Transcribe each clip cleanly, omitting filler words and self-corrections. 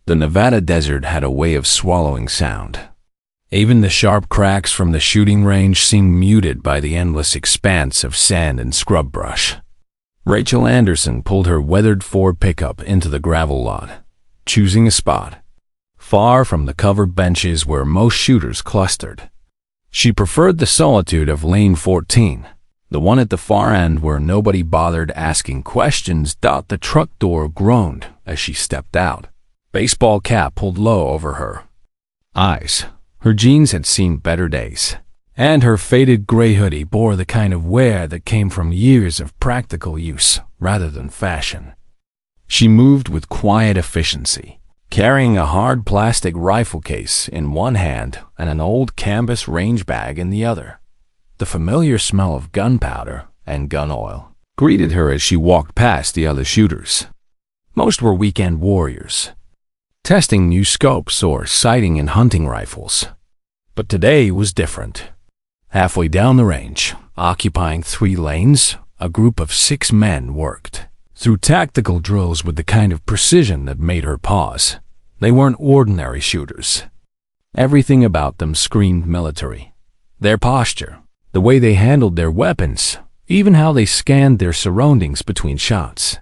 The Nevada desert had a way of swallowing sound. Even the sharp cracks from the shooting range seemed muted by the endless expanse of sand and scrub brush. Rachel Anderson pulled her weathered Ford pickup into the gravel lot, choosing a spot far from the covered benches where most shooters clustered. She preferred the solitude of lane 14, the one at the far end where nobody bothered asking questions. The truck door groaned as she stepped out, baseball cap pulled low over her eyes. Her jeans had seen better days, and her faded gray hoodie bore the kind of wear that came from years of practical use rather than fashion. She moved with quiet efficiency, carrying a hard plastic rifle case in one hand and an old canvas range bag in the other. The familiar smell of gunpowder and gun oil greeted her as she walked past the other shooters. Most were weekend warriors, testing new scopes or sighting and hunting rifles. But today was different. Halfway down the range, occupying 3 lanes, a group of 6 men worked through tactical drills with the kind of precision that made her pause. They weren't ordinary shooters. Everything about them screamed military. Their posture, the way they handled their weapons, even how they scanned their surroundings between shots.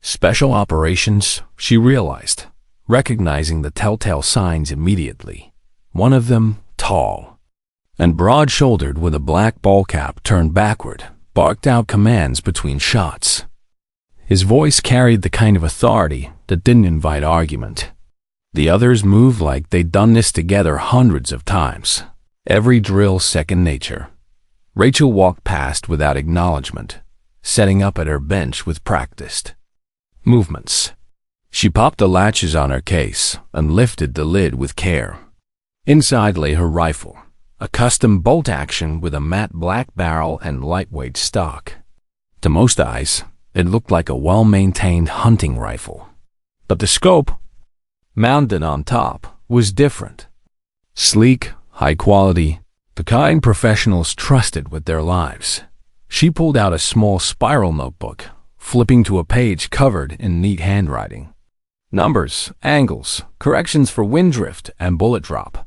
Special operations, she realized, recognizing the telltale signs immediately. One of them, tall and broad-shouldered with a black ball cap turned backward, barked out commands between shots. His voice carried the kind of authority that didn't invite argument. The others moved like they'd done this together hundreds of times, every drill second nature. Rachel walked past without acknowledgement, setting up at her bench with practiced movements. She popped the latches on her case and lifted the lid with care. Inside lay her rifle, a custom bolt action with a matte black barrel and lightweight stock. To most eyes, it looked like a well-maintained hunting rifle. But the scope, mounted on top, was different. Sleek, high quality, the kind professionals trusted with their lives. She pulled out a small spiral notebook, flipping to a page covered in neat handwriting. Numbers, angles, corrections for wind drift and bullet drop.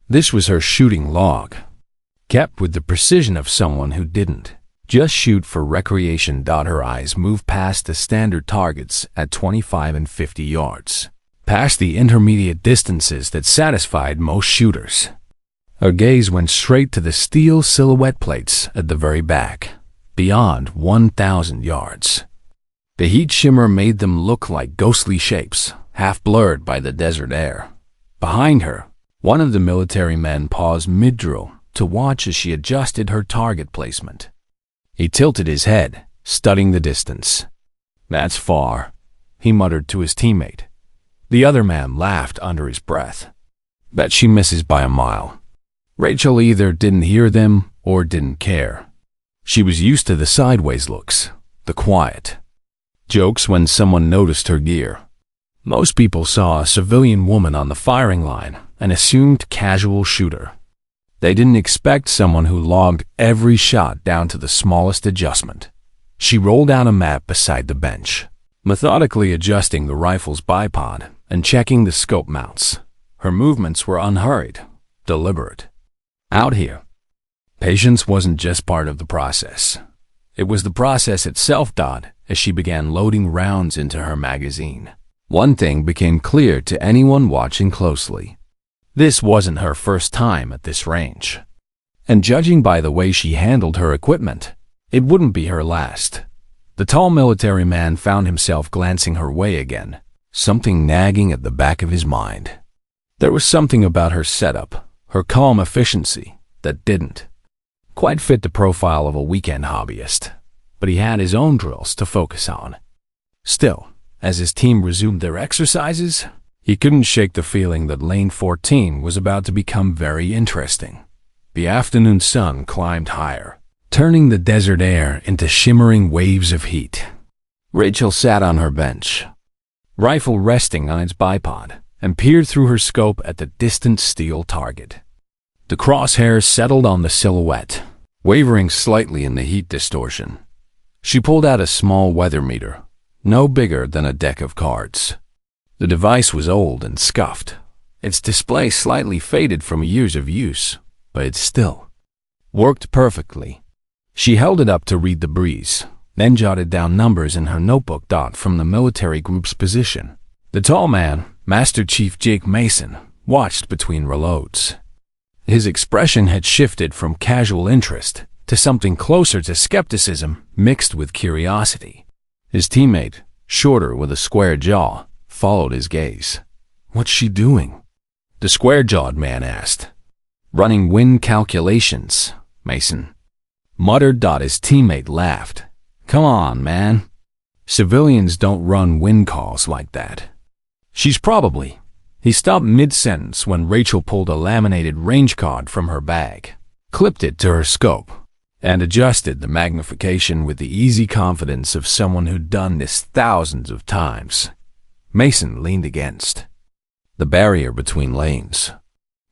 This was her shooting log, kept with the precision of someone who didn't just shoot for recreation. Her eyes moved past the standard targets at 25 and 50 yards, past the intermediate distances that satisfied most shooters. Her gaze went straight to the steel silhouette plates at the very back, beyond 1,000 yards. The heat shimmer made them look like ghostly shapes, half blurred by the desert air. Behind her, one of the military men paused mid-drill to watch as she adjusted her target placement. He tilted his head, studying the distance. "That's far," he muttered to his teammate. The other man laughed under his breath. "Bet she misses by a mile." Rachel either didn't hear them or didn't care. She was used to the sideways looks, the quiet jokes when someone noticed her gear. Most people saw a civilian woman on the firing line and assumed casual shooter. They didn't expect someone who logged every shot down to the smallest adjustment. She rolled out a map beside the bench, methodically adjusting the rifle's bipod and checking the scope mounts. Her movements were unhurried, deliberate. Out here, patience wasn't just part of the process. It was the process itself. As she began loading rounds into her magazine, one thing became clear to anyone watching closely. This wasn't her first time at this range. And judging by the way she handled her equipment, it wouldn't be her last. The tall military man found himself glancing her way again, something nagging at the back of his mind. There was something about her setup, her calm efficiency, that didn't quite fit the profile of a weekend hobbyist. But he had his own drills to focus on. Still, as his team resumed their exercises, he couldn't shake the feeling that lane 14 was about to become very interesting. The afternoon sun climbed higher, turning the desert air into shimmering waves of heat. Rachel sat on her bench, rifle resting on its bipod, and peered through her scope at the distant steel target. The crosshairs settled on the silhouette, wavering slightly in the heat distortion. She pulled out a small weather meter, no bigger than a deck of cards. The device was old and scuffed, its display slightly faded from years of use, but it still worked perfectly. She held it up to read the breeze, then jotted down numbers in her notebook. From the military group's position. The tall man, Master Chief Jake Mason, watched between reloads. His expression had shifted from casual interest to something closer to skepticism mixed with curiosity. His teammate, shorter with a square jaw, followed his gaze. "What's she doing?" the square-jawed man asked. "Running wind calculations," Mason muttered. His teammate laughed. "Come on, man. Civilians don't run wind calls like that." "She's probably—" He stopped mid-sentence when Rachel pulled a laminated range card from her bag, clipped it to her scope, and adjusted the magnification with the easy confidence of someone who'd done this thousands of times. Mason leaned against the barrier between lanes.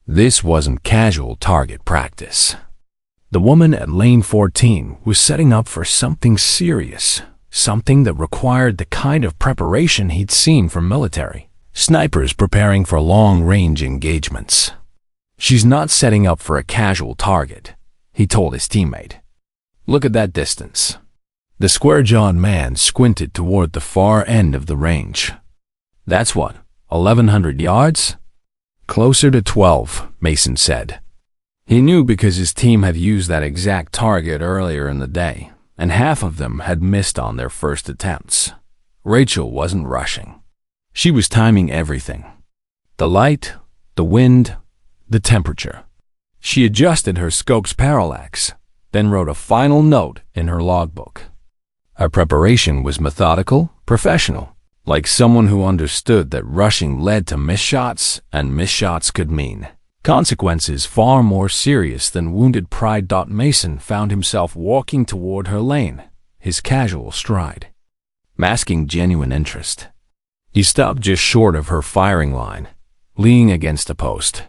This wasn't casual target practice. The woman at lane 14 was setting up for something serious, something that required the kind of preparation he'd seen from military snipers preparing for long-range engagements. "She's not setting up for a casual target," he told his teammate. "Look at that distance." The square-jawed man squinted toward the far end of the range. "That's what, 1,100 yards?" "Closer to 12, Mason said. He knew because his team had used that exact target earlier in the day, and half of them had missed on their first attempts. Rachel wasn't rushing. She was timing everything. The light, the wind, the temperature. She adjusted her scope's parallax, then wrote a final note in her logbook. Her preparation was methodical, professional, like someone who understood that rushing led to missed shots, and missed shots could mean consequences far more serious than wounded pride. Mason found himself walking toward her lane, his casual stride masking genuine interest. He stopped just short of her firing line, leaning against a post.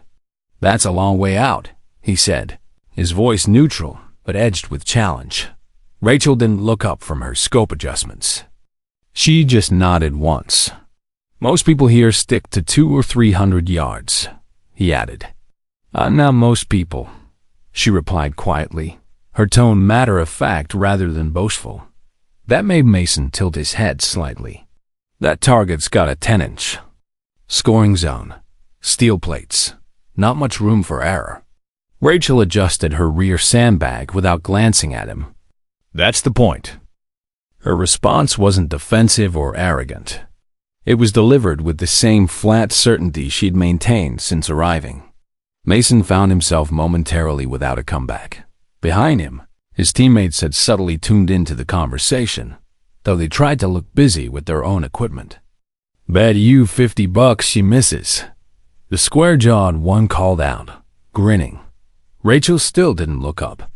"That's a long way out," he said, his voice neutral but edged with challenge. Rachel didn't look up from her scope adjustments. She just nodded once. "Most people here stick to 200 or 300 yards, he added. Not most people," she replied quietly, her tone matter-of-fact rather than boastful. That made Mason tilt his head slightly. "That target's got a 10-inch scoring zone, steel plates, not much room for error." Rachel adjusted her rear sandbag without glancing at him. "That's the point." Her response wasn't defensive or arrogant. It was delivered with the same flat certainty she'd maintained since arriving. Mason found himself momentarily without a comeback. Behind him, his teammates had subtly tuned into the conversation, though they tried to look busy with their own equipment. "Bet you $50 she misses," the square-jawed one called out, grinning. Rachel still didn't look up.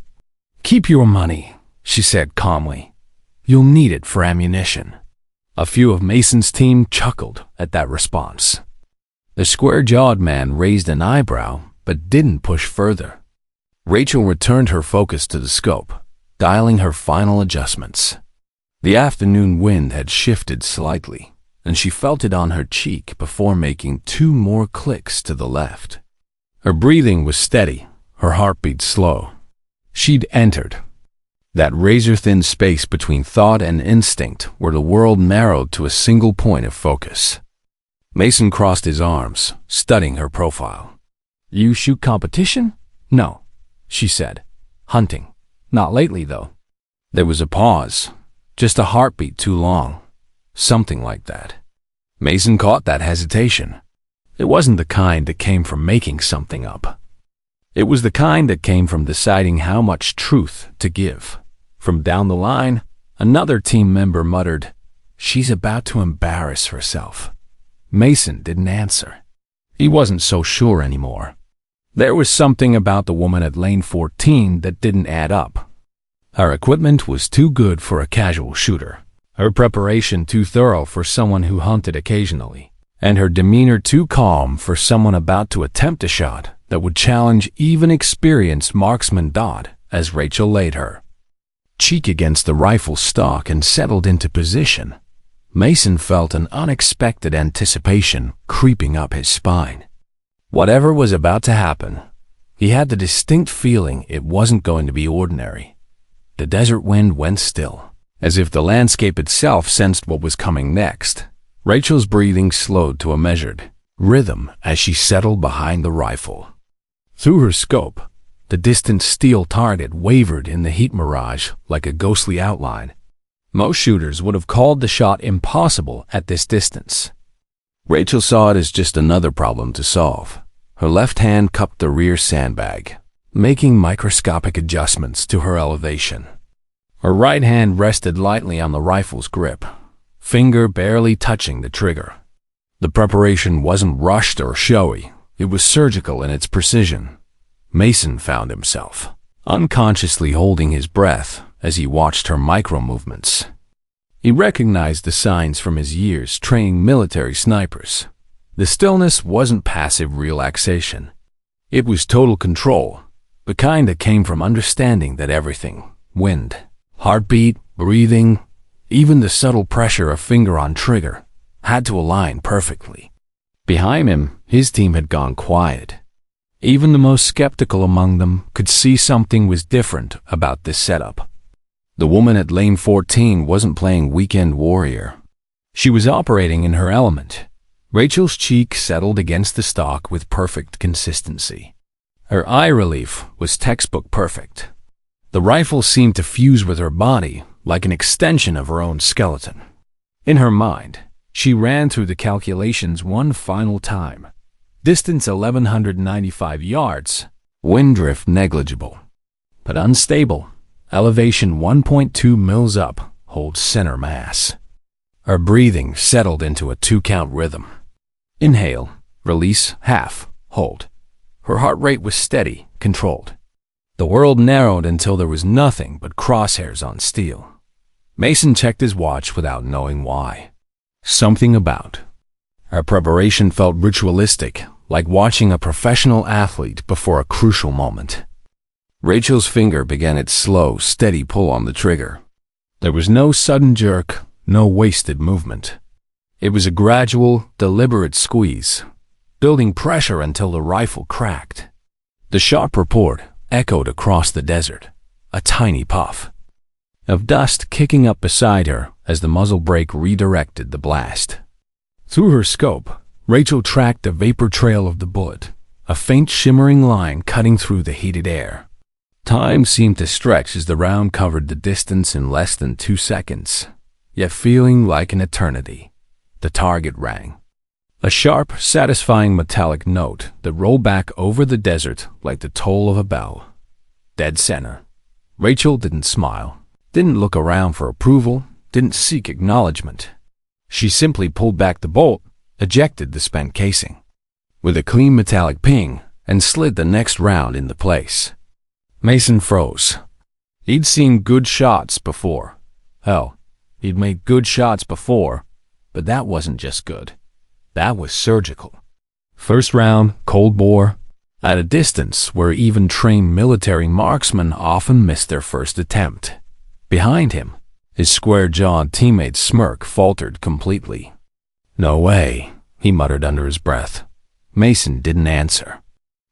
"Keep your money," she said calmly. "You'll need it for ammunition." A few of Mason's team chuckled at that response. The square-jawed man raised an eyebrow but didn't push further. Rachel returned her focus to the scope, dialing her final adjustments. The afternoon wind had shifted slightly, and she felt it on her cheek before making 2 more clicks to the left. Her breathing was steady, her heartbeat slow. She'd entered that razor-thin space between thought and instinct where the world narrowed to a single point of focus. Mason crossed his arms, studying her profile. "You shoot competition?" "No," she said. "Hunting. Not lately, though." There was a pause, just a heartbeat too long. Something like that. Mason caught that hesitation. It wasn't the kind that came from making something up. It was the kind that came from deciding how much truth to give. From down the line, another team member muttered, "She's about to embarrass herself." Mason didn't answer. He wasn't so sure anymore. There was something about the woman at lane 14 that didn't add up. Her equipment was too good for a casual shooter, her preparation too thorough for someone who hunted occasionally, and her demeanor too calm for someone about to attempt a shot that would challenge even experienced marksman. As Rachel laid her cheek against the rifle stock and settled into position, Mason felt an unexpected anticipation creeping up his spine. Whatever was about to happen, he had the distinct feeling it wasn't going to be ordinary. The desert wind went still, as if the landscape itself sensed what was coming next. Rachel's breathing slowed to a measured rhythm as she settled behind the rifle. Through her scope, the distant steel target wavered in the heat mirage like a ghostly outline. Most shooters would have called the shot impossible at this distance. Rachel saw it as just another problem to solve. Her left hand cupped the rear sandbag, making microscopic adjustments to her elevation. Her right hand rested lightly on the rifle's grip, finger barely touching the trigger. The preparation wasn't rushed or showy. It was surgical in its precision. Mason found himself unconsciously holding his breath as he watched her micro-movements. He recognized the signs from his years training military snipers. The stillness wasn't passive relaxation. It was total control, the kind that came from understanding that everything, wind, heartbeat, breathing, even the subtle pressure of finger on trigger, had to align perfectly. Behind him, his team had gone quiet. Even the most skeptical among them could see something was different about this setup. The woman at lane 14 wasn't playing weekend warrior. She was operating in her element. Rachel's cheek settled against the stock with perfect consistency. Her eye relief was textbook perfect. The rifle seemed to fuse with her body like an extension of her own skeleton. In her mind, she ran through the calculations one final time. Distance 1,195 yards, wind drift negligible, but unstable. Elevation 1.2 mils up, hold center mass. Her breathing settled into a 2-count rhythm. Inhale, release, half, hold. Her heart rate was steady, controlled. The world narrowed until there was nothing but crosshairs on steel. Mason checked his watch without knowing why. Something about her preparation felt ritualistic, like watching a professional athlete before a crucial moment. Rachel's finger began its slow, steady pull on the trigger. There was no sudden jerk, no wasted movement. It was a gradual, deliberate squeeze, building pressure until the rifle cracked. The sharp report echoed across the desert, a tiny puff of dust kicking up beside her as the muzzle brake redirected the blast. Through her scope, Rachel tracked the vapor trail of the bullet, a faint shimmering line cutting through the heated air. Time seemed to stretch as the round covered the distance in less than 2 seconds, yet feeling like an eternity. The target rang. A sharp, satisfying metallic note that rolled back over the desert like the toll of a bell. Dead center. Rachel didn't smile, didn't look around for approval, didn't seek acknowledgement. She simply pulled back the bolt, ejected the spent casing with a clean metallic ping, and slid the next round into place. Mason froze. He'd seen good shots before. Hell, he'd made good shots before, but that wasn't just good. That was surgical. First round, cold bore, at a distance where even trained military marksmen often missed their first attempt. Behind him, his square-jawed teammate's smirk faltered completely. "No way," he muttered under his breath. Mason didn't answer.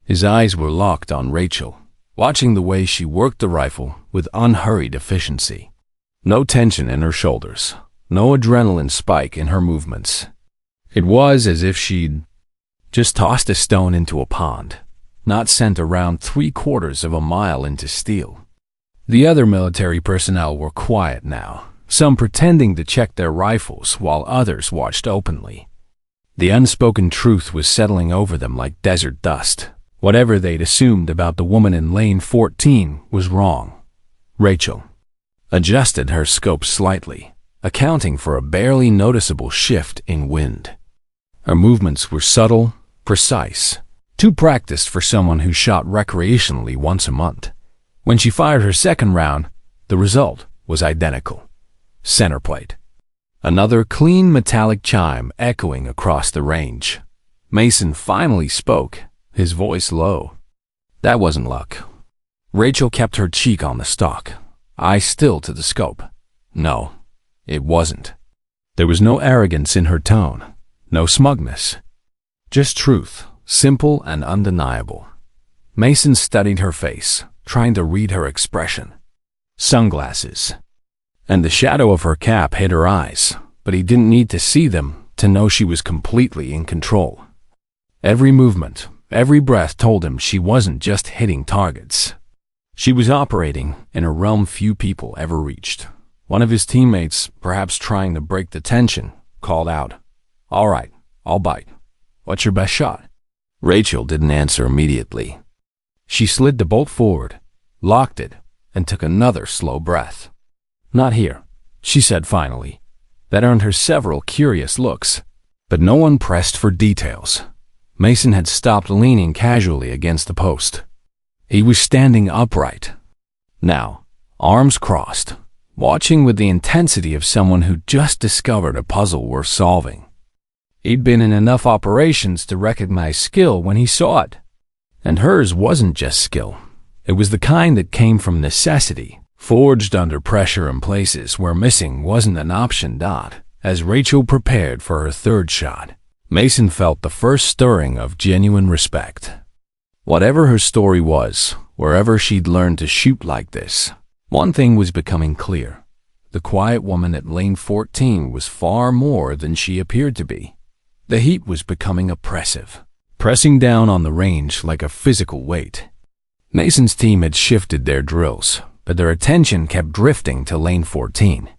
His eyes were locked on Rachel, watching the way she worked the rifle with unhurried efficiency. No tension in her shoulders, no adrenaline spike in her movements. It was as if she'd just tossed a stone into a pond, not sent around 3/4 of a mile into steel. The other military personnel were quiet now, some pretending to check their rifles while others watched openly. The unspoken truth was settling over them like desert dust. Whatever they'd assumed about the woman in lane 14 was wrong. Rachel adjusted her scope slightly, accounting for a barely noticeable shift in wind. Her movements were subtle, precise, too practiced for someone who shot recreationally once a month. When she fired her second round, the result was identical. Center plate. Another clean metallic chime echoing across the range. Mason finally spoke, his voice low. That wasn't luck. Rachel kept her cheek on the stock, eye still to the scope. No, it wasn't. There was no arrogance in her tone, no smugness. Just truth, simple and undeniable. Mason studied her face, trying to read her expression. Sunglasses. And the shadow of her cap hid her eyes, but he didn't need to see them to know she was completely in control. Every movement, every breath told him she wasn't just hitting targets. She was operating in a realm few people ever reached. One of his teammates, perhaps trying to break the tension, called out, "All right, I'll bite. What's your best shot?" Rachel didn't answer immediately. She slid the bolt forward, locked it, and took another slow breath. "Not here," she said finally. That earned her several curious looks, but no one pressed for details. Mason had stopped leaning casually against the post. He was standing upright. Now, arms crossed, watching with the intensity of someone who just discovered a puzzle worth solving. He'd been in enough operations to recognize skill when he saw it. And hers wasn't just skill. It was the kind that came from necessity, forged under pressure in places where missing wasn't an option. As Rachel prepared for her third shot, Mason felt the first stirring of genuine respect. Whatever her story was, wherever she'd learned to shoot like this, one thing was becoming clear. The quiet woman at lane 14 was far more than she appeared to be. The heat was becoming oppressive, pressing down on the range like a physical weight. Mason's team had shifted their drills, but their attention kept drifting to lane 14.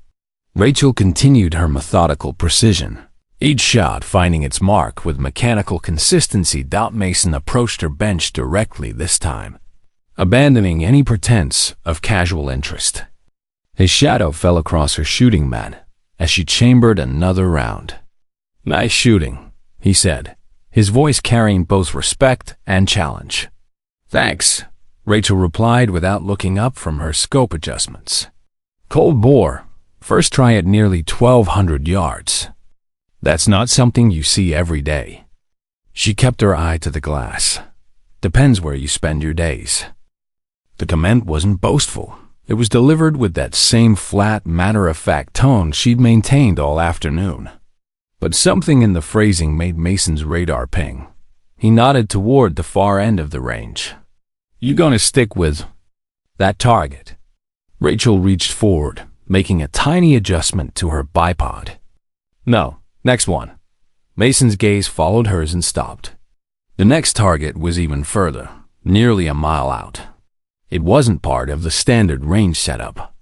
Rachel continued her methodical precision, each shot finding its mark with mechanical consistency. Mason approached her bench directly this time, abandoning any pretense of casual interest. His shadow fell across her shooting mat as she chambered another round. "Nice shooting," he said, his voice carrying both respect and challenge. "Thanks," Rachel replied without looking up from her scope adjustments. "Cold bore. First try at nearly 1,200 yards. That's not something you see every day." She kept her eye to the glass. "Depends where you spend your days." The comment wasn't boastful. It was delivered with that same flat, matter-of-fact tone she'd maintained all afternoon. But something in the phrasing made Mason's radar ping. He nodded toward the far end of the range. "You gonna stick with that target?" Rachel reached forward, making a tiny adjustment to her bipod. "No, next one." Mason's gaze followed hers and stopped. The next target was even further, nearly a mile out. It wasn't part of the standard range setup.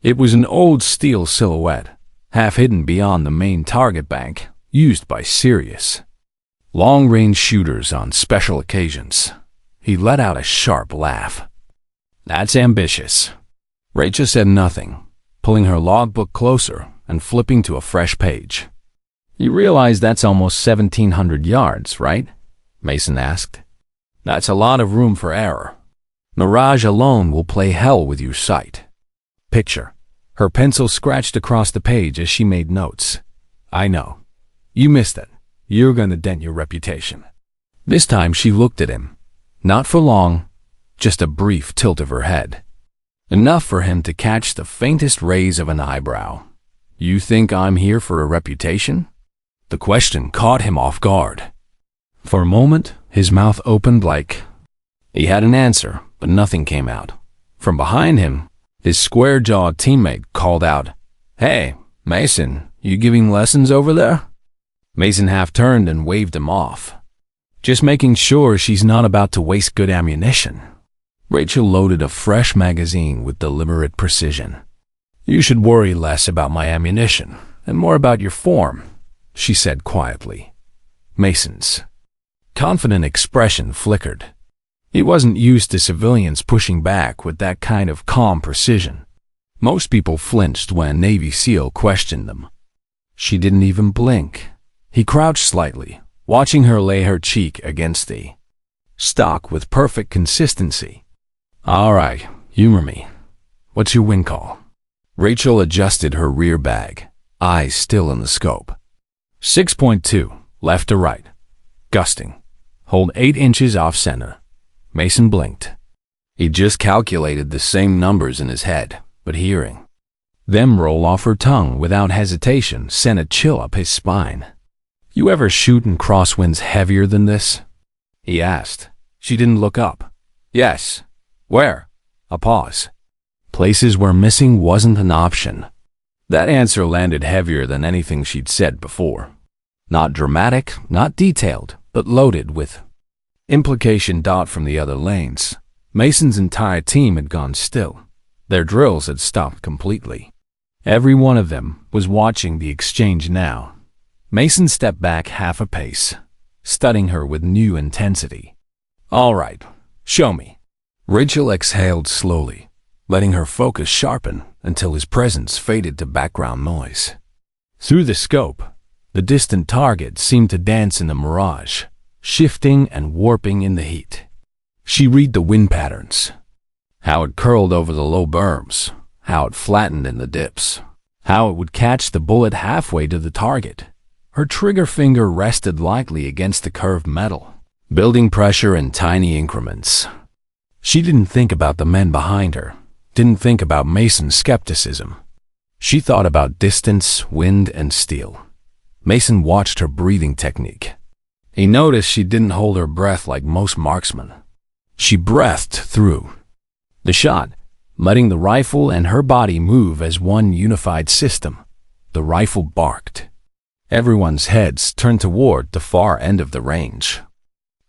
It was an old steel silhouette, half hidden beyond the main target bank, used by serious long-range shooters on special occasions. He let out a sharp laugh. "That's ambitious." Rachel said nothing, pulling her logbook closer and flipping to a fresh page. "You realize that's almost 1,700 yards, right?" Mason asked. "That's a lot of room for error. Mirage alone will play hell with your sight." Picture. Her pencil scratched across the page as she made notes. "I know. You missed it. You're gonna dent your reputation." This time she looked at him. Not for long, just a brief tilt of her head. Enough for him to catch the faintest raise of an eyebrow. "You think I'm here for a reputation?" The question caught him off guard. For a moment, his mouth opened like he had an answer, but nothing came out. From behind him, his square-jawed teammate called out, "Hey, Mason, you giving lessons over there?" Mason half turned and waved him off. "Just making sure she's not about to waste good ammunition." Rachel loaded a fresh magazine with deliberate precision. "You should worry less about my ammunition and more about your form," she said quietly. Mason's confident expression flickered. He wasn't used to civilians pushing back with that kind of calm precision. Most people flinched when a Navy SEAL questioned them. She didn't even blink. He crouched slightly, watching her lay her cheek against the stock with perfect consistency. "All right, humor me. What's your wing call?" Rachel adjusted her rear bag, eyes still in the scope. 6.2, left to right. Gusting. Hold 8 inches off center. Mason blinked. He just calculated the same numbers in his head, but hearing Them roll off her tongue without hesitation sent a chill up his spine. "You ever shoot in crosswinds heavier than this?" he asked. She didn't look up. "Yes." "Where?" A pause. Places where missing wasn't an option. That answer landed heavier than anything she'd said before. Not dramatic, not detailed, but loaded with implication. From the other lanes, Mason's entire team had gone still. Their drills had stopped completely. Every one of them was watching the exchange now. Mason stepped back half a pace, studying her with new intensity. "All right, show me." Rachel exhaled slowly, letting her focus sharpen until his presence faded to background noise. Through the scope, the distant target seemed to dance in a mirage, shifting and warping in the heat. She read the wind patterns, how it curled over the low berms, how it flattened in the dips, how it would catch the bullet halfway to the target. Her trigger finger rested lightly against the curved metal, building pressure in tiny increments. She didn't think about the men behind her, didn't think about Mason's skepticism. She thought about distance, wind, and steel. Mason watched her breathing technique. He noticed she didn't hold her breath like most marksmen. She breathed through the shot, letting the rifle and her body move as one unified system. The rifle barked. Everyone's heads turned toward the far end of the range.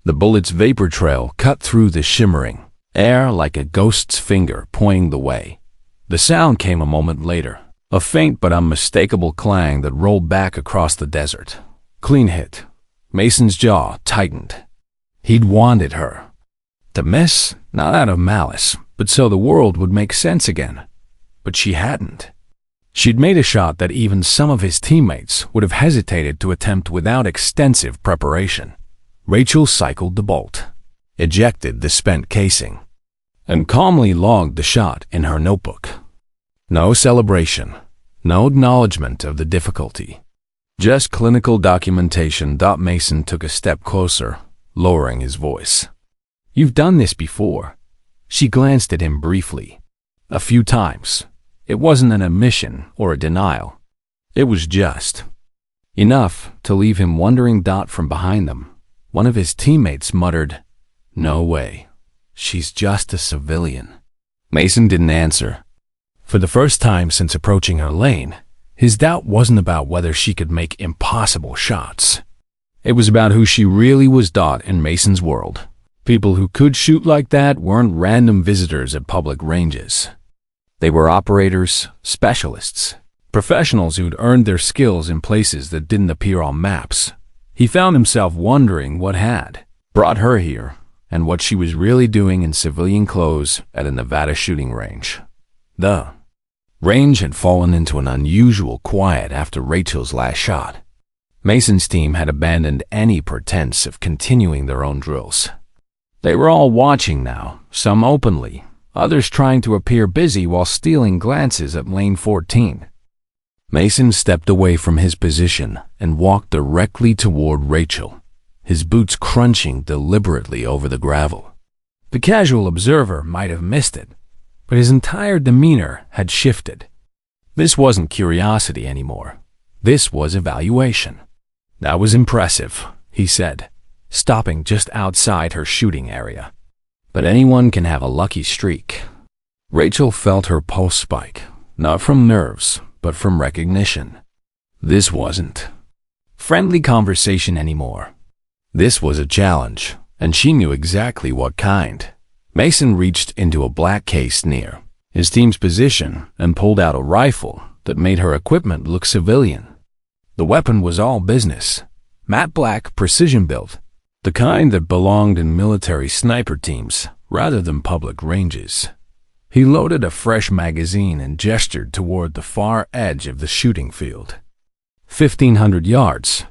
The bullet's vapor trail cut through the shimmering air like a ghost's finger pointing the way. The sound came a moment later, a faint but unmistakable clang that rolled back across the desert. Clean hit. Mason's jaw tightened. He'd wanted her to miss, not out of malice, but so the world would make sense again. But she hadn't. She'd made a shot that even some of his teammates would have hesitated to attempt without extensive preparation. Rachel cycled the bolt, ejected the spent casing, and calmly logged the shot in her notebook. No celebration, no acknowledgement of the difficulty, just clinical documentation. Mason took a step closer, lowering his voice. "You've done this before." She glanced at him briefly. "A few times." It wasn't an admission or a denial. It was just enough to leave him wondering. From behind them, one of his teammates muttered, "No way. She's just a civilian." Mason didn't answer. For the first time since approaching her lane, his doubt wasn't about whether she could make impossible shots. It was about who she really was. In Mason's world, people who could shoot like that weren't random visitors at public ranges. They were operators, specialists, professionals who'd earned their skills in places that didn't appear on maps. He found himself wondering what had brought her here and what she was really doing in civilian clothes at a Nevada shooting range. The range had fallen into an unusual quiet after Rachel's last shot. Mason's team had abandoned any pretense of continuing their own drills. They were all watching now, some openly, others trying to appear busy while stealing glances at lane 14. Mason stepped away from his position and walked directly toward Rachel, his boots crunching deliberately over the gravel. The casual observer might have missed it, but his entire demeanor had shifted. This wasn't curiosity anymore. This was evaluation. "That was impressive," he said, stopping just outside her shooting area. "But anyone can have a lucky streak." Rachel felt her pulse spike, not from nerves, but from recognition. This wasn't friendly conversation anymore. This was a challenge, and she knew exactly what kind. Mason reached into a black case near his team's position and pulled out a rifle that made her equipment look civilian. The weapon was all business, matte black, precision built, the kind that belonged in military sniper teams rather than public ranges. He loaded a fresh magazine and gestured toward the far edge of the shooting field. 1,500 yards,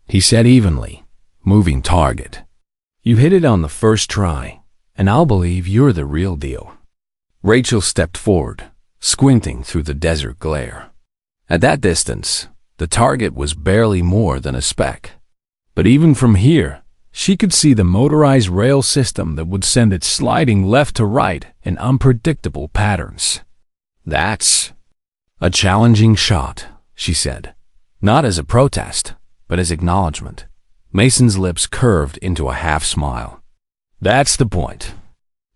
he said evenly, moving target. "You hit it on the first try, and I'll believe you're the real deal." Rachel stepped forward, squinting through the desert glare. At that distance, the target was barely more than a speck. But even from here, she could see the motorized rail system that would send it sliding left to right in unpredictable patterns. "That's "A challenging shot," she said, not as a protest, but as acknowledgement. Mason's lips curved into a half smile. That's the point.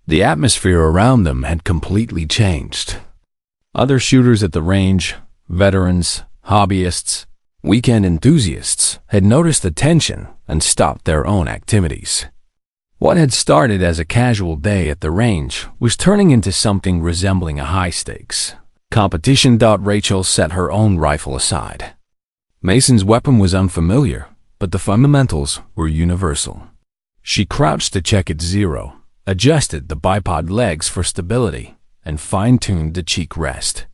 The atmosphere around them had completely changed. Other shooters at the range, veterans, hobbyists, weekend enthusiasts, had noticed the tension and stopped their own activities. What had started as a casual day at the range was turning into something resembling a high-stakes competition. Rachel set her own rifle aside. Mason's weapon was unfamiliar, but the fundamentals were universal. She crouched to check its zero, adjusted the bipod legs for stability, and fine-tuned the cheek rest.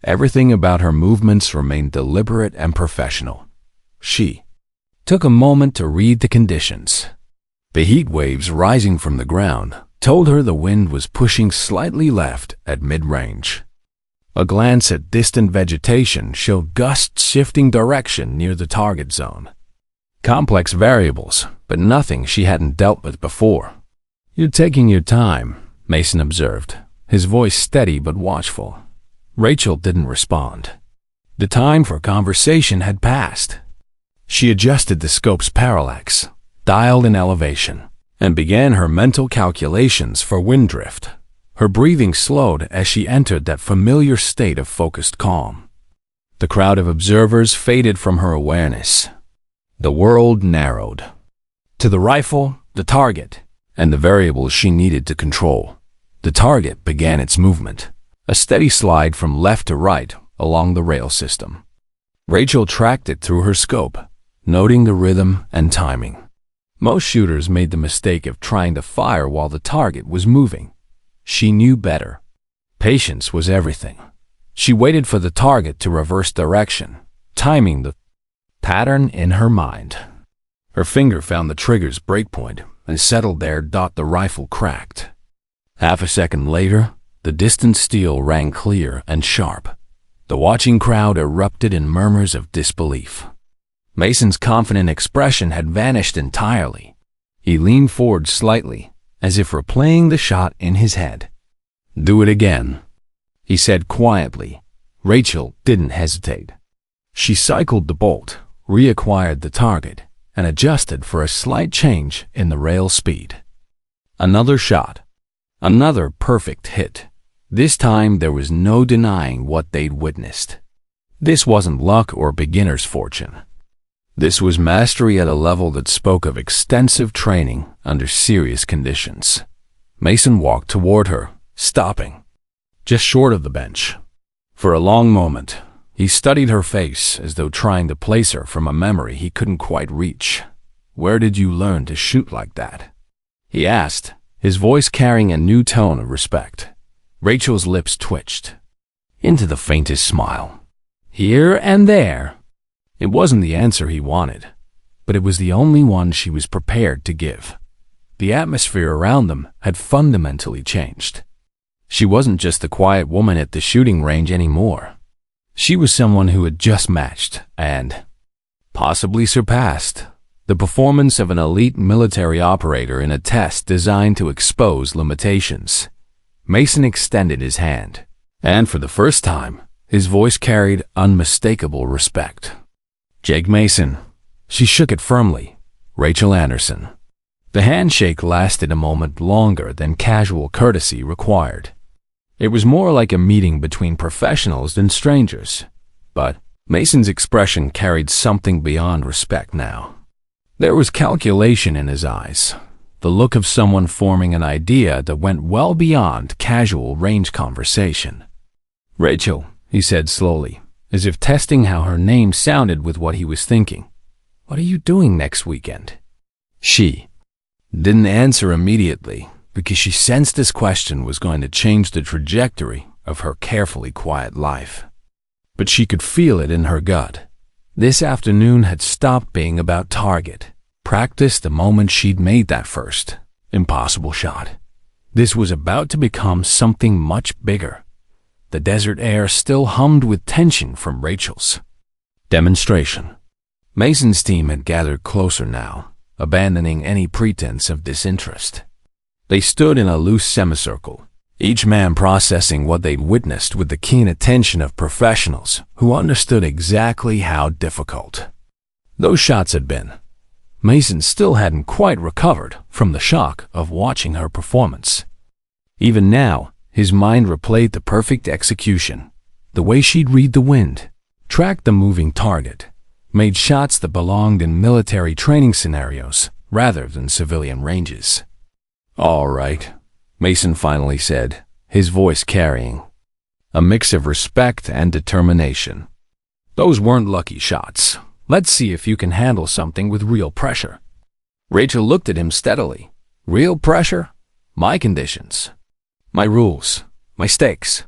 Everything about her movements remained deliberate and professional. She took a moment to read the conditions. The heat waves rising from the ground told her the wind was pushing slightly left at mid-range. A glance at distant vegetation showed gusts shifting direction near the target zone. Complex variables, but nothing she hadn't dealt with before. "You're taking your time," Mason observed, his voice steady but watchful. Rachel didn't respond. The time for conversation had passed. She adjusted the scope's parallax, dialed in elevation, and began her mental calculations for wind drift. Her breathing slowed as she entered that familiar state of focused calm. The crowd of observers faded from her awareness. The world narrowed to the rifle, the target, and the variables she needed to control. The target began its movement, a steady slide from left to right along the rail system. Rachel tracked it through her scope, noting the rhythm and timing. Most shooters made the mistake of trying to fire while the target was moving. She knew better. Patience was everything. She waited for the target to reverse direction, timing the pattern in her mind. Her finger found the trigger's breakpoint and settled there. The rifle cracked. Half a second later, the distant steel rang clear and sharp. The watching crowd erupted in murmurs of disbelief. Mason's confident expression had vanished entirely. He leaned forward slightly, as if replaying the shot in his head. "Do it again," he said quietly. Rachel didn't hesitate. She cycled the bolt, reacquired the target, and adjusted for a slight change in the rail speed. Another shot. Another perfect hit. This time there was no denying what they'd witnessed. This wasn't luck or beginner's fortune. This was mastery at a level that spoke of extensive training under serious conditions. Mason walked toward her, stopping just short of the bench. For a long moment, he studied her face as though trying to place her from a memory he couldn't quite reach. "Where did you learn to shoot like that?" he asked, his voice carrying a new tone of respect. Rachel's lips twitched into the faintest smile. "Here and there." It wasn't the answer he wanted, but it was the only one she was prepared to give. The atmosphere around them had fundamentally changed. She wasn't just the quiet woman at the shooting range anymore. She was someone who had just matched and possibly surpassed the performance of an elite military operator in a test designed to expose limitations. Mason extended his hand, and for the first time, his voice carried unmistakable respect. "Jake Mason." She shook it firmly. "Rachel Anderson." The handshake lasted a moment longer than casual courtesy required. It was more like a meeting between professionals than strangers, but Mason's expression carried something beyond respect now. There was calculation in his eyes, the look of someone forming an idea that went well beyond casual range conversation. "Rachel," he said slowly, as if testing how her name sounded with what he was thinking. "What are you doing next weekend?" She didn't answer immediately because she sensed this question was going to change the trajectory of her carefully quiet life. But she could feel it in her gut. This afternoon had stopped being about target, practice the moment she'd made that first impossible shot. This was about to become something much bigger. The desert air still hummed with tension from Rachel's demonstration. Mason's team had gathered closer now, abandoning any pretense of disinterest. They stood in a loose semicircle, each man processing what they'd witnessed with the keen attention of professionals who understood exactly how difficult those shots had been. Mason still hadn't quite recovered from the shock of watching her performance. Even now, his mind replayed the perfect execution, the way she'd read the wind, tracked the moving target, made shots that belonged in military training scenarios rather than civilian ranges. "All right," Mason finally said, his voice carrying a mix of respect and determination. "Those weren't lucky shots. Let's see if you can handle something with real pressure." Rachel looked at him steadily. "Real pressure? My conditions. My rules. My stakes."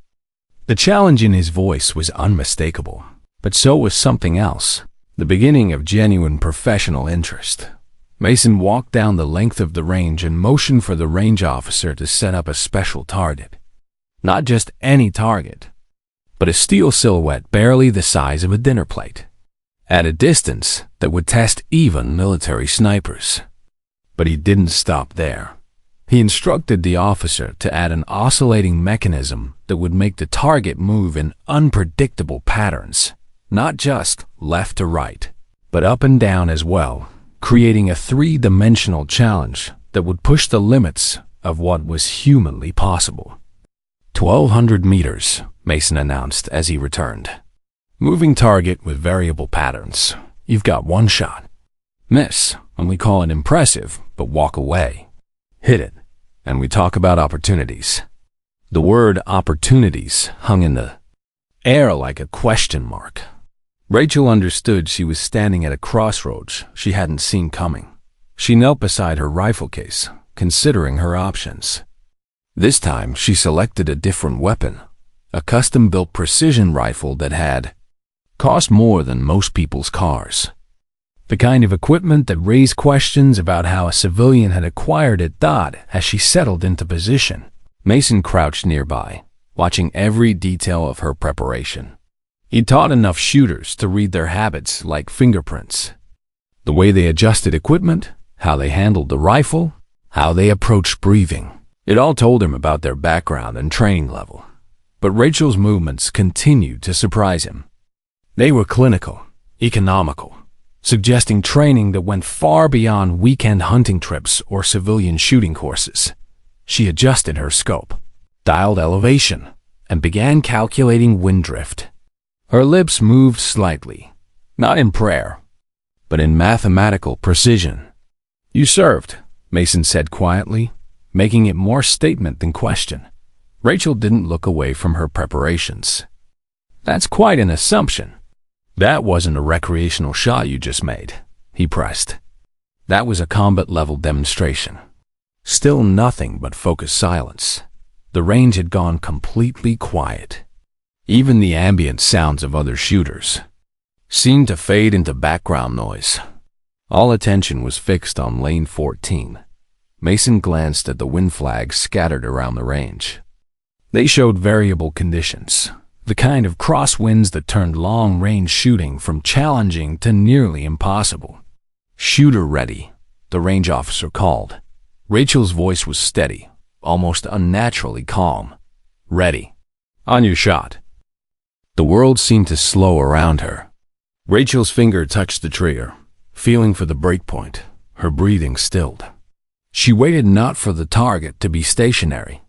The challenge in his voice was unmistakable, but so was something else, the beginning of genuine professional interest. Mason walked down the length of the range and motioned for the range officer to set up a special target. Not just any target, but a steel silhouette barely the size of a dinner plate, at a distance that would test even military snipers. But he didn't stop there. He instructed the officer to add an oscillating mechanism that would make the target move in unpredictable patterns, not just left to right, but up and down as well, creating a three-dimensional challenge that would push the limits of what was humanly possible. 1,200 meters, Mason announced as he returned. "Moving target with variable patterns. You've got one shot. Miss, and we call it impressive, but walk away. Hit it, and we talk about opportunities." The word opportunities hung in the air like a question mark. Rachel understood she was standing at a crossroads she hadn't seen coming. She knelt beside her rifle case, considering her options. This time, she selected a different weapon, a custom-built precision rifle that had cost more than most people's cars. The kind of equipment that raised questions about how a civilian had acquired it. As she settled into position, Mason crouched nearby, watching every detail of her preparation. He'd taught enough shooters to read their habits like fingerprints. The way they adjusted equipment, how they handled the rifle, how they approached breathing. It all told him about their background and training level. But Rachel's movements continued to surprise him. They were clinical, economical, suggesting training that went far beyond weekend hunting trips or civilian shooting courses. She adjusted her scope, dialed elevation, and began calculating wind drift. Her lips moved slightly, not in prayer, but in mathematical precision. "You served," Mason said quietly, making it more statement than question. Rachel didn't look away from her preparations. "That's quite an assumption." "That wasn't a recreational shot you just made," he pressed. "That was a combat-level demonstration." Still nothing but focused silence. The range had gone completely quiet. Even the ambient sounds of other shooters seemed to fade into background noise. All attention was fixed on lane 14. Mason glanced at the wind flags scattered around the range. They showed variable conditions, the kind of crosswinds that turned long-range shooting from challenging to nearly impossible. "Shooter ready," the range officer called. Rachel's voice was steady, almost unnaturally calm. "Ready. On your shot." The world seemed to slow around her. Rachel's finger touched the trigger, feeling for the breakpoint. Her breathing stilled. She waited not for the target to be stationary.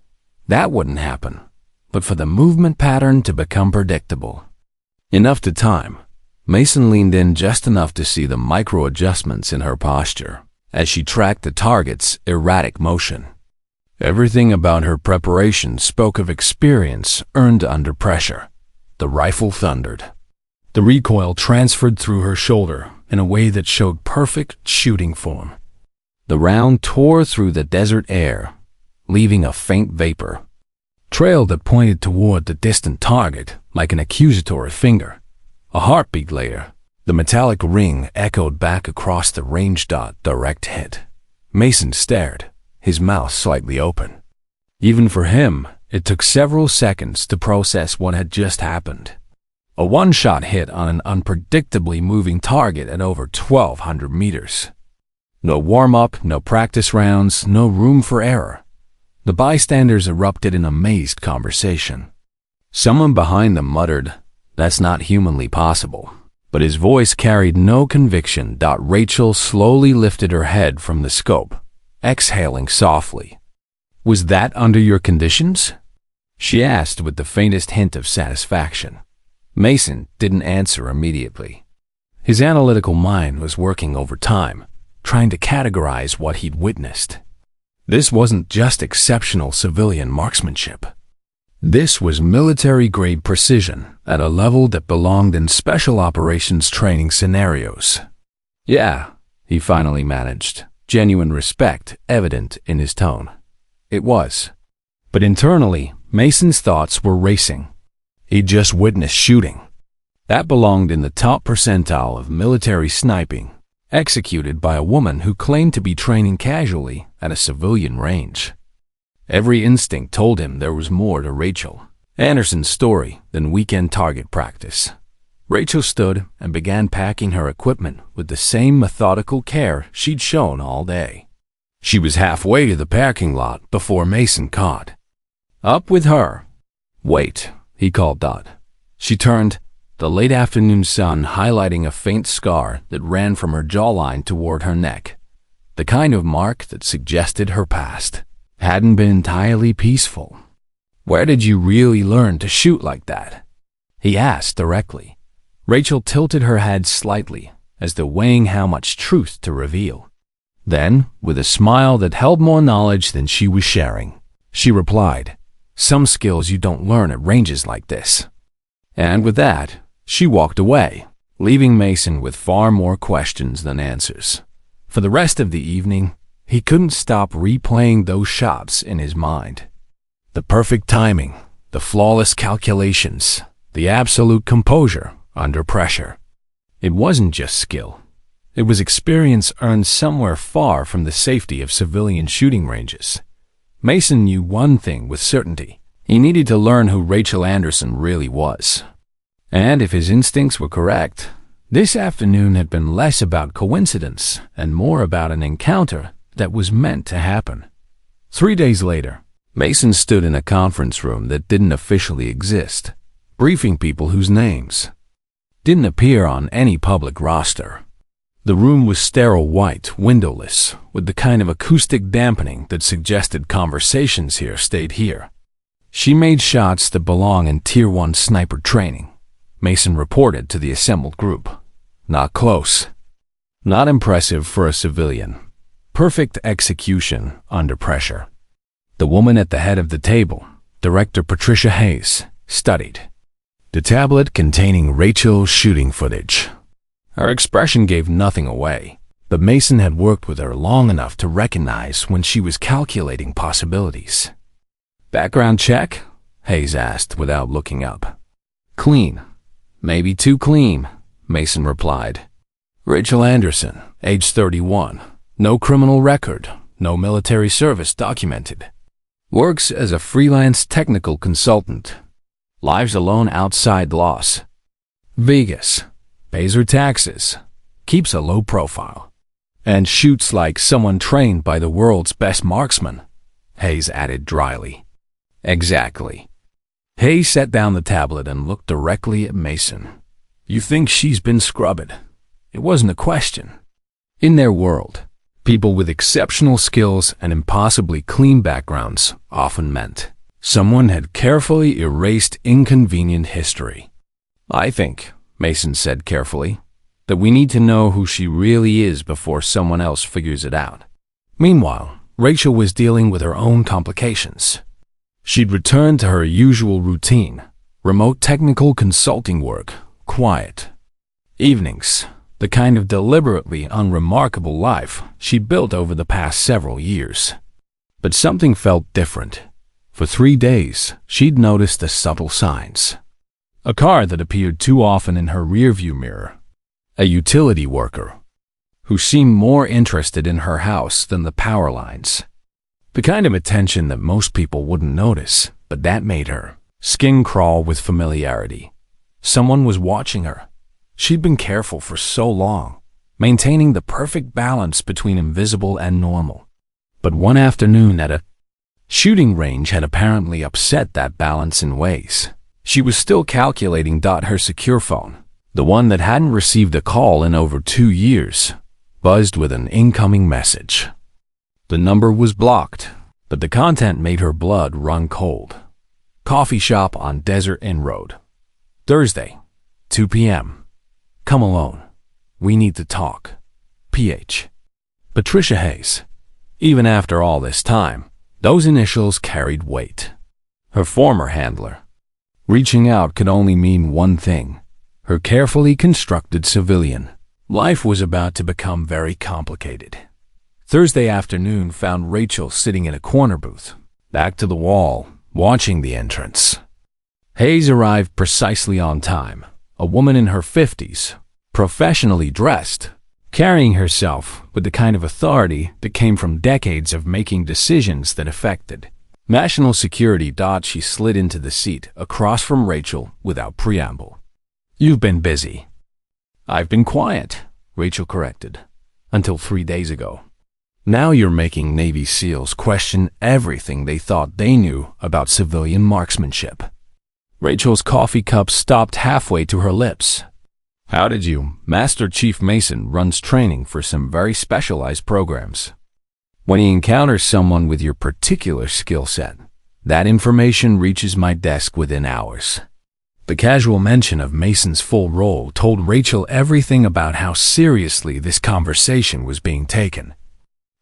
That wouldn't happen, but for the movement pattern to become predictable. Enough to time. Mason leaned in just enough to see the micro-adjustments in her posture as she tracked the target's erratic motion. Everything about her preparation spoke of experience earned under pressure. The rifle thundered. The recoil transferred through her shoulder in a way that showed perfect shooting form. The round tore through the desert air, leaving a faint vapor trail that pointed toward the distant target like an accusatory finger. A heartbeat later, the metallic ring echoed back across the range. Direct hit. Mason stared, his mouth slightly open. Even for him, it took several seconds to process what had just happened. A one-shot hit on an unpredictably moving target at over 1,200 meters. No warm-up, no practice rounds, no room for error. The bystanders erupted in amazed conversation. Someone behind them muttered, "That's not humanly possible." But his voice carried no conviction. Rachel slowly lifted her head from the scope, exhaling softly. "Was that under your conditions?" she asked with the faintest hint of satisfaction. Mason didn't answer immediately. His analytical mind was working overtime, trying to categorize what he'd witnessed. This wasn't just exceptional civilian marksmanship. This was military-grade precision at a level that belonged in special operations training scenarios. "Yeah," he finally managed, genuine respect evident in his tone. It was. But internally, Mason's thoughts were racing. He'd just witnessed shooting. That belonged in the top percentile of military sniping, executed by a woman who claimed to be training casually at a civilian range. Every instinct told him there was more to Rachel Anderson's story than weekend target practice. Rachel stood and began packing her equipment with the same methodical care she'd shown all day. She was halfway to the parking lot before Mason caught. "Up with her." "Wait," he called Dot. She turned, the late afternoon sun highlighting a faint scar that ran from her jawline toward her neck, the kind of mark that suggested her past hadn't been entirely peaceful. "Where did you really learn to shoot like that?" he asked directly. Rachel tilted her head slightly, as though weighing how much truth to reveal. Then, with a smile that held more knowledge than she was sharing, she replied, "Some skills you don't learn at ranges like this." And with that, she walked away, leaving Mason with far more questions than answers. For the rest of the evening, he couldn't stop replaying those shots in his mind. The perfect timing, the flawless calculations, the absolute composure under pressure. It wasn't just skill. It was experience earned somewhere far from the safety of civilian shooting ranges. Mason knew one thing with certainty. He needed to learn who Rachel Anderson really was. And if his instincts were correct, this afternoon had been less about coincidence and more about an encounter that was meant to happen. 3 days later, Mason stood in a conference room that didn't officially exist, briefing people whose names didn't appear on any public roster. The room was sterile white, windowless, with the kind of acoustic dampening that suggested conversations here stayed here. "She made shots that belong in Tier 1 sniper training," Mason reported to the assembled group. "Not close. Not impressive for a civilian. Perfect execution under pressure." The woman at the head of the table, Director Patricia Hayes, studied the tablet containing Rachel's shooting footage. Her expression gave nothing away, but Mason had worked with her long enough to recognize when she was calculating possibilities. "Background check?" Hayes asked without looking up. "Clean. Maybe too clean," Mason replied. "Rachel Anderson, age 31. No criminal record, no military service documented. Works as a freelance technical consultant. Lives alone outside Las Vegas. Pays her taxes. Keeps a low profile. And shoots like someone trained by the world's best marksman," Hayes added dryly. "Exactly." Hayes set down the tablet and looked directly at Mason. "You think she's been scrubbed?" It wasn't a question. In their world, people with exceptional skills and impossibly clean backgrounds often meant someone had carefully erased inconvenient history. "I think," Mason said carefully, "that we need to know who she really is before someone else figures it out." Meanwhile, Rachel was dealing with her own complications. She'd returned to her usual routine, remote technical consulting work, quiet evenings, the kind of deliberately unremarkable life she'd built over the past several years. But something felt different. For 3 days, she'd noticed the subtle signs. A car that appeared too often in her rearview mirror. A utility worker who seemed more interested in her house than the power lines. The kind of attention that most people wouldn't notice, but that made her skin crawl with familiarity. Someone was watching her. She'd been careful for so long, maintaining the perfect balance between invisible and normal. But one afternoon Shooting range had apparently upset that balance in ways. She was still calculating. Her secure phone, the one that hadn't received a call in over 2 years, buzzed with an incoming message. The number was blocked, but the content made her blood run cold. Coffee shop on Desert Inn Road. Thursday, 2 p.m. Come alone. We need to talk. P.H. Patricia Hayes. Even after all this time, those initials carried weight. Her former handler. Reaching out could only mean one thing. Her carefully constructed civilian. Life was about to become very complicated. Thursday afternoon found Rachel sitting in a corner booth, back to the wall, watching the entrance. Hayes arrived precisely on time, a woman in her 50s, professionally dressed, carrying herself with the kind of authority that came from decades of making decisions that affected national security. She slid into the seat across from Rachel without preamble. You've been busy. I've been quiet, Rachel corrected, until 3 days ago. Now you're making Navy SEALs question everything they thought they knew about civilian marksmanship. Rachel's coffee cup stopped halfway to her lips. How did you? Master Chief Mason runs training for some very specialized programs. When he encounters someone with your particular skill set, that information reaches my desk within hours. The casual mention of Mason's full role told Rachel everything about how seriously this conversation was being taken.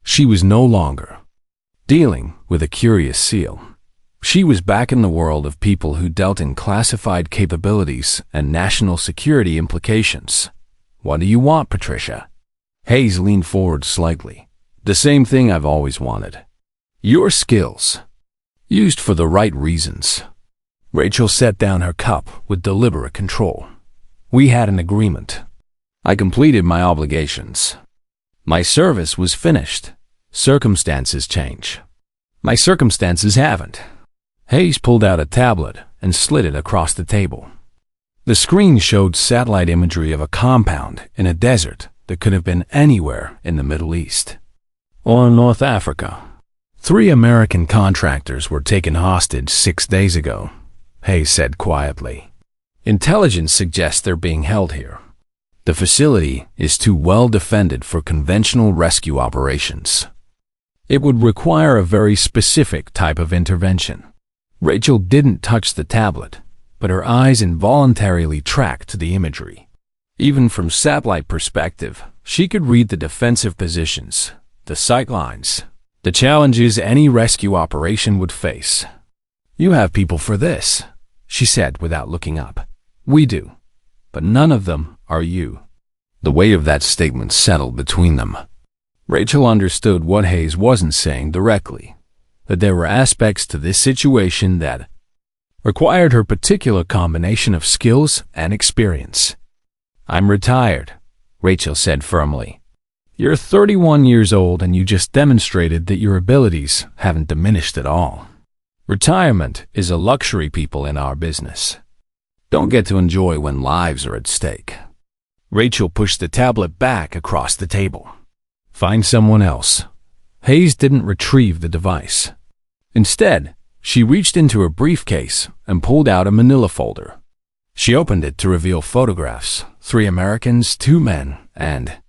She was no longer dealing with a curious SEAL. She was back in the world of people who dealt in classified capabilities and national security implications. What do you want, Patricia? Hayes leaned forward slightly. The same thing I've always wanted. Your skills, used for the right reasons. Rachel set down her cup with deliberate control. We had an agreement. I completed my obligations. My service was finished. Circumstances change. My circumstances haven't. Hayes pulled out a tablet and slid it across the table. The screen showed satellite imagery of a compound in a desert that could have been anywhere in the Middle East or North Africa. 3 American contractors were taken hostage 6 days ago, Hayes said quietly. Intelligence suggests they're being held here. The facility is too well defended for conventional rescue operations. It would require a very specific type of intervention. Rachel didn't touch the tablet, but her eyes involuntarily tracked the imagery. Even from satellite perspective, she could read the defensive positions, the sight lines, the challenges any rescue operation would face. You have people for this, she said without looking up. We do, but none of them are you. The weight of that statement settled between them. Rachel understood what Hayes wasn't saying directly, that there were aspects to this situation that required her particular combination of skills and experience. I'm retired, Rachel said firmly. You're 31 years old and you just demonstrated that your abilities haven't diminished at all. Retirement is a luxury people in our business don't get to enjoy when lives are at stake. Rachel pushed the tablet back across the table. Find someone else. Hayes didn't retrieve the device. Instead, she reached into her briefcase and pulled out a manila folder. She opened it to reveal photographs, 3 Americans, 2 men, and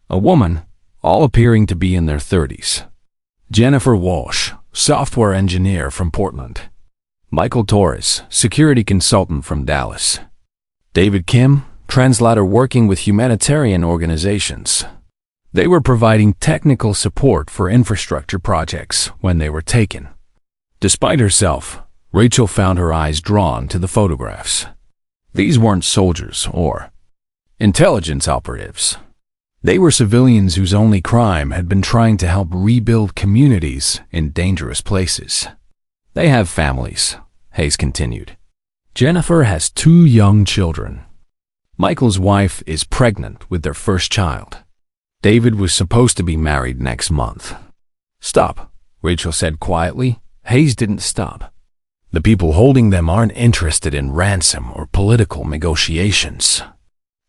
a woman, all appearing to be in their 30s. Jennifer Walsh, software engineer from Portland. Michael Torres, security consultant from Dallas. David Kim, translator working with humanitarian organizations. They were providing technical support for infrastructure projects when they were taken. Despite herself, Rachel found her eyes drawn to the photographs. These weren't soldiers or intelligence operatives. They were civilians whose only crime had been trying to help rebuild communities in dangerous places. They have families, Hayes continued. Jennifer has 2 young children. Michael's wife is pregnant with their first child. David was supposed to be married next month. Stop, Rachel said quietly. Hayes didn't stop. The people holding them aren't interested in ransom or political negotiations.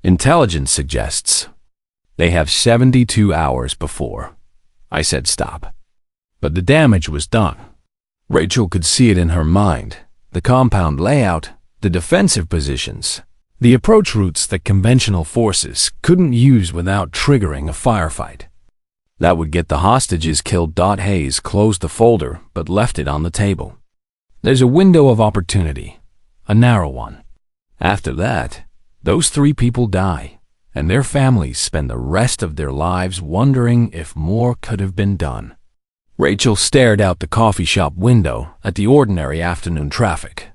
Intelligence suggests they have 72 hours before. I said stop. But the damage was done. Rachel could see it in her mind: the compound layout, the defensive positions, the approach routes that conventional forces couldn't use without triggering a firefight. That would get the hostages killed. Hayes closed the folder but left it on the table. There's a window of opportunity, a narrow one. After that, those 3 people die, and their families spend the rest of their lives wondering if more could have been done. Rachel stared out the coffee shop window at the ordinary afternoon traffic.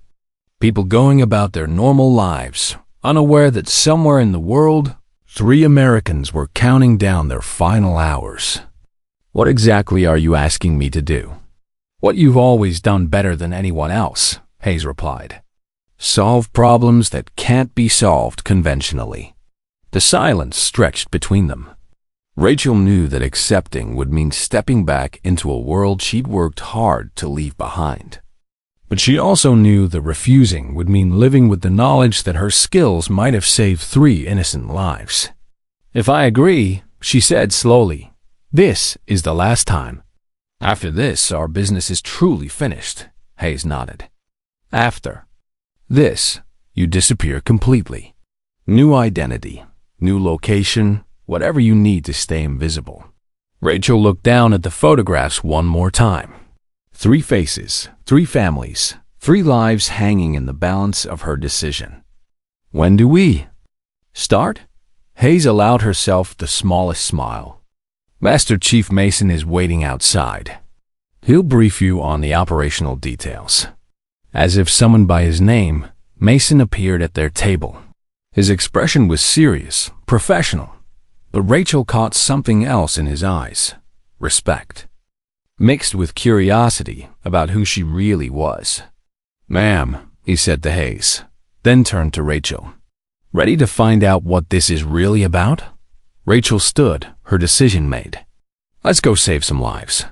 People going about their normal lives, unaware that somewhere in the world, 3 Americans were counting down their final hours. What exactly are you asking me to do? What you've always done better than anyone else, Hayes replied. Solve problems that can't be solved conventionally. The silence stretched between them. Rachel knew that accepting would mean stepping back into a world she'd worked hard to leave behind. But she also knew that refusing would mean living with the knowledge that her skills might have saved 3 innocent lives. If I agree, she said slowly, this is the last time. After this, our business is truly finished, Hayes nodded. After this, you disappear completely. New identity, new location, whatever you need to stay invisible. Rachel looked down at the photographs one more time. 3 faces, 3 families, 3 lives hanging in the balance of her decision. When do we start? Hayes allowed herself the smallest smile. Master Chief Mason is waiting outside. He'll brief you on the operational details. As if summoned by his name, Mason appeared at their table. His expression was serious, professional, but Rachel caught something else in his eyes: respect, mixed with curiosity about who she really was. Ma'am, he said to Hayes, then turned to Rachel. Ready to find out what this is really about? Rachel stood, her decision made. Let's go save some lives.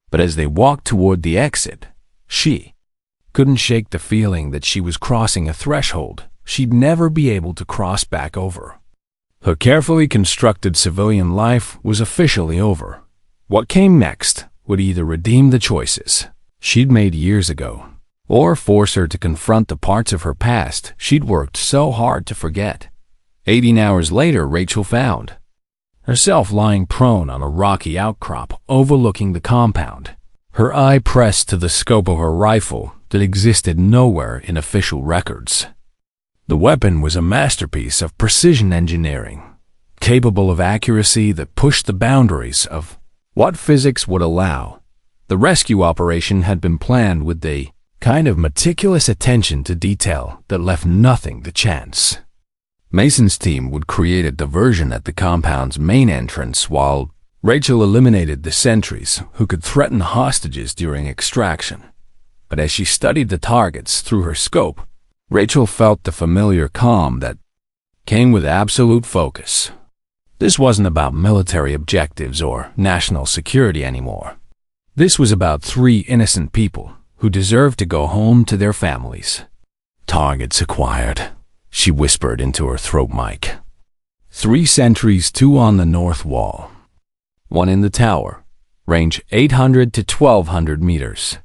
But as they walked toward the exit, she couldn't shake the feeling that she was crossing a threshold she'd never be able to cross back over. Her carefully constructed civilian life was officially over. What came next would either redeem the choices she'd made years ago, or force her to confront the parts of her past she'd worked so hard to forget. 18 hours later, Rachel found herself lying prone on a rocky outcrop overlooking the compound, her eye pressed to the scope of her rifle that existed nowhere in official records. The weapon was a masterpiece of precision engineering, capable of accuracy that pushed the boundaries of what physics would allow. The rescue operation had been planned with the kind of meticulous attention to detail that left nothing to chance. Mason's team would create a diversion at the compound's main entrance while Rachel eliminated the sentries who could threaten hostages during extraction. But as she studied the targets through her scope, Rachel felt the familiar calm that came with absolute focus. This wasn't about military objectives or national security anymore. This was about 3 innocent people who deserved to go home to their families. Targets acquired, she whispered into her throat mic. 3 sentries, 2 on the north wall, 1 in the tower, range 800 to 1200 meters.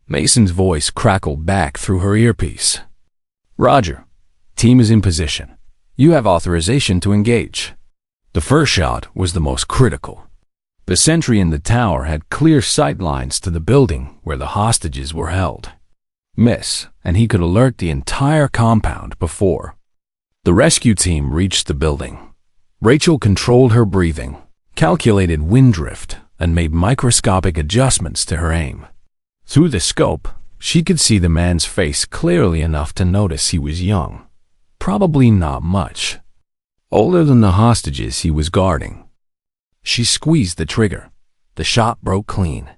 Mason's voice crackled back through her earpiece. Roger. Team is in position. You have authorization to engage. The first shot was the most critical. The sentry in the tower had clear sight lines to the building where the hostages were held. Miss, and he could alert the entire compound before the rescue team reached the building. Rachel controlled her breathing, calculated wind drift, and made microscopic adjustments to her aim. Through the scope, she could see the man's face clearly enough to notice he was young, probably not much older than the hostages he was guarding. She squeezed the trigger. The shot broke clean.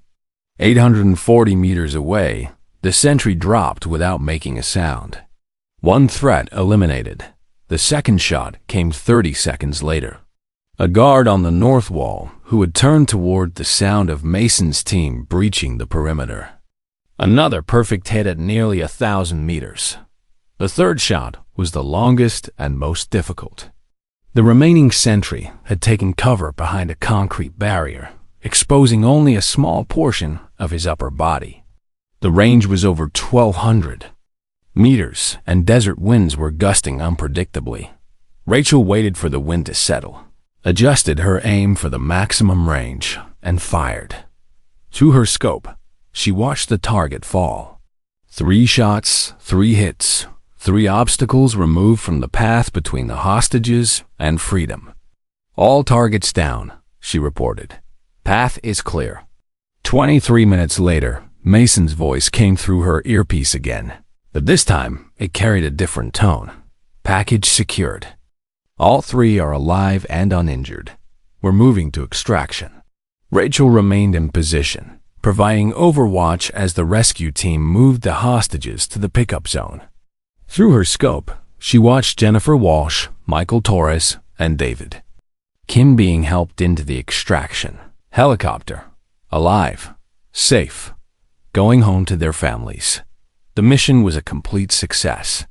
840 meters away, the sentry dropped without making a sound. 1 threat eliminated. The second shot came 30 seconds later. A guard on the north wall who had turned toward the sound of Mason's team breaching the perimeter. Another perfect hit at nearly 1,000 meters. The third shot was the longest and most difficult. The remaining sentry had taken cover behind a concrete barrier, exposing only a small portion of his upper body. The range was over 1,200 meters, and desert winds were gusting unpredictably. Rachel waited for the wind to settle, adjusted her aim for the maximum range, and fired. Through her scope, she watched the target fall. 3 shots, 3 hits, 3 obstacles removed from the path between the hostages and freedom. All targets down, she reported. Path is clear. 23 minutes later, Mason's voice came through her earpiece again, but this time it carried a different tone. Package secured. All 3 are alive and uninjured. We're moving to extraction. Rachel remained in position, providing overwatch as the rescue team moved the hostages to the pickup zone. Through her scope, she watched Jennifer Walsh, Michael Torres, and David Kim being helped into the extraction helicopter, alive, safe, going home to their families. The mission was a complete success.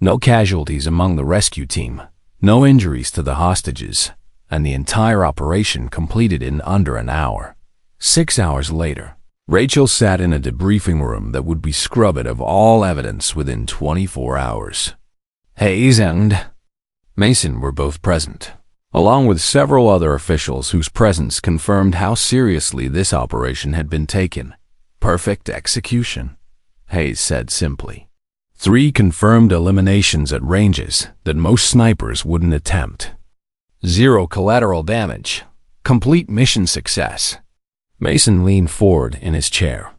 No casualties among the rescue team, no injuries to the hostages, and the entire operation completed in under an hour. 6 hours later, Rachel sat in a debriefing room that would be scrubbed of all evidence within 24 hours. Hayes and Mason were both present, along with several other officials whose presence confirmed how seriously this operation had been taken. Perfect execution, Hayes said simply. 3 confirmed eliminations at ranges that most snipers wouldn't attempt. 0 collateral damage. Complete mission success. Mason leaned forward in his chair.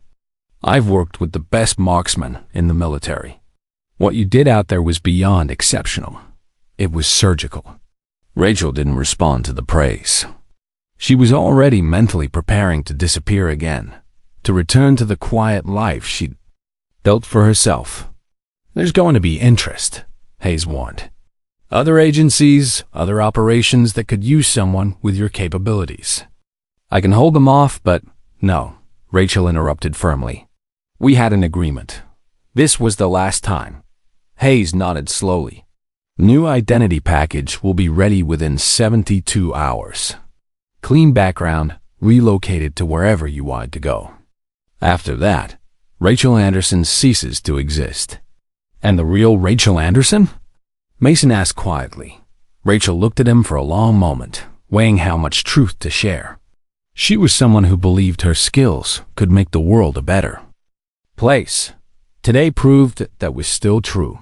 I've worked with the best marksmen in the military. What you did out there was beyond exceptional. It was surgical. Rachel didn't respond to the praise. She was already mentally preparing to disappear again, to return to the quiet life she'd built for herself. There's going to be interest, Hayes warned. Other agencies, other operations that could use someone with your capabilities. I can hold them off, but no, Rachel interrupted firmly. We had an agreement. This was the last time. Hayes nodded slowly. New identity package will be ready within 72 hours. Clean background, relocated to wherever you wanted to go. After that, Rachel Anderson ceases to exist. And the real Rachel Anderson? Mason asked quietly. Rachel looked at him for a long moment, weighing how much truth to share. She was someone who believed her skills could make the world a better place. Today proved that was still true.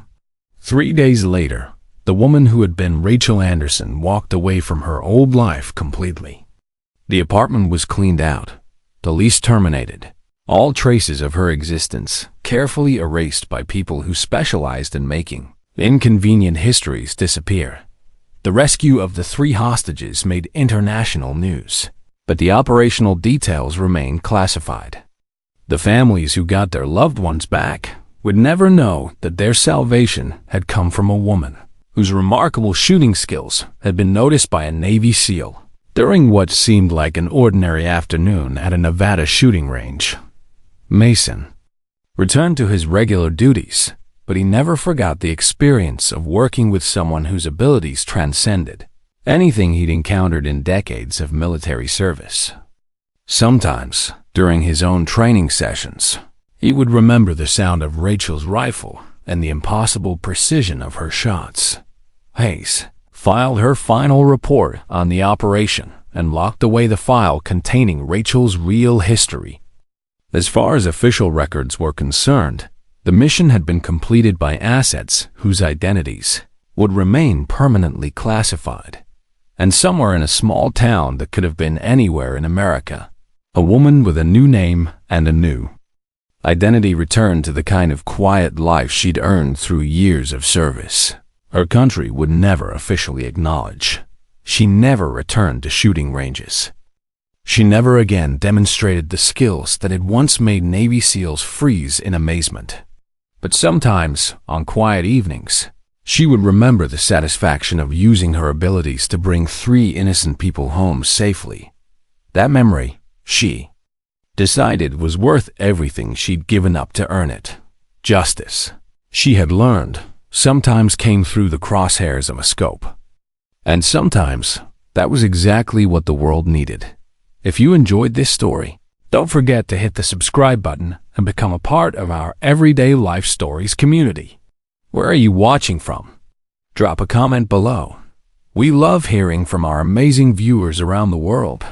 3 days later, the woman who had been Rachel Anderson walked away from her old life completely. The apartment was cleaned out, the lease terminated, all traces of her existence carefully erased by people who specialized in making inconvenient histories disappear. The rescue of the 3 hostages made international news, but the operational details remained classified. The families who got their loved ones back would never know that their salvation had come from a woman whose remarkable shooting skills had been noticed by a Navy SEAL during what seemed like an ordinary afternoon at a Nevada shooting range. Mason returned to his regular duties, but he never forgot the experience of working with someone whose abilities transcended anything he'd encountered in decades of military service. Sometimes, during his own training sessions, he would remember the sound of Rachel's rifle and the impossible precision of her shots. Hayes filed her final report on the operation and locked away the file containing Rachel's real history. As far as official records were concerned, the mission had been completed by assets whose identities would remain permanently classified. And somewhere in a small town that could have been anywhere in America, a woman with a new name and a new identity returned to the kind of quiet life she'd earned through years of service. Her country would never officially acknowledge. She never returned to shooting ranges. She never again demonstrated the skills that had once made Navy SEALs freeze in amazement. But sometimes, on quiet evenings, she would remember the satisfaction of using her abilities to bring 3 innocent people home safely. That memory, she decided, was worth everything she'd given up to earn it. Justice, she had learned, sometimes came through the crosshairs of a scope. And sometimes, that was exactly what the world needed. If you enjoyed this story, Don't forget to hit the subscribe button and become a part of our Everyday Life Stories community. Where are you watching from? Drop a comment below. We love hearing from our amazing viewers around the world.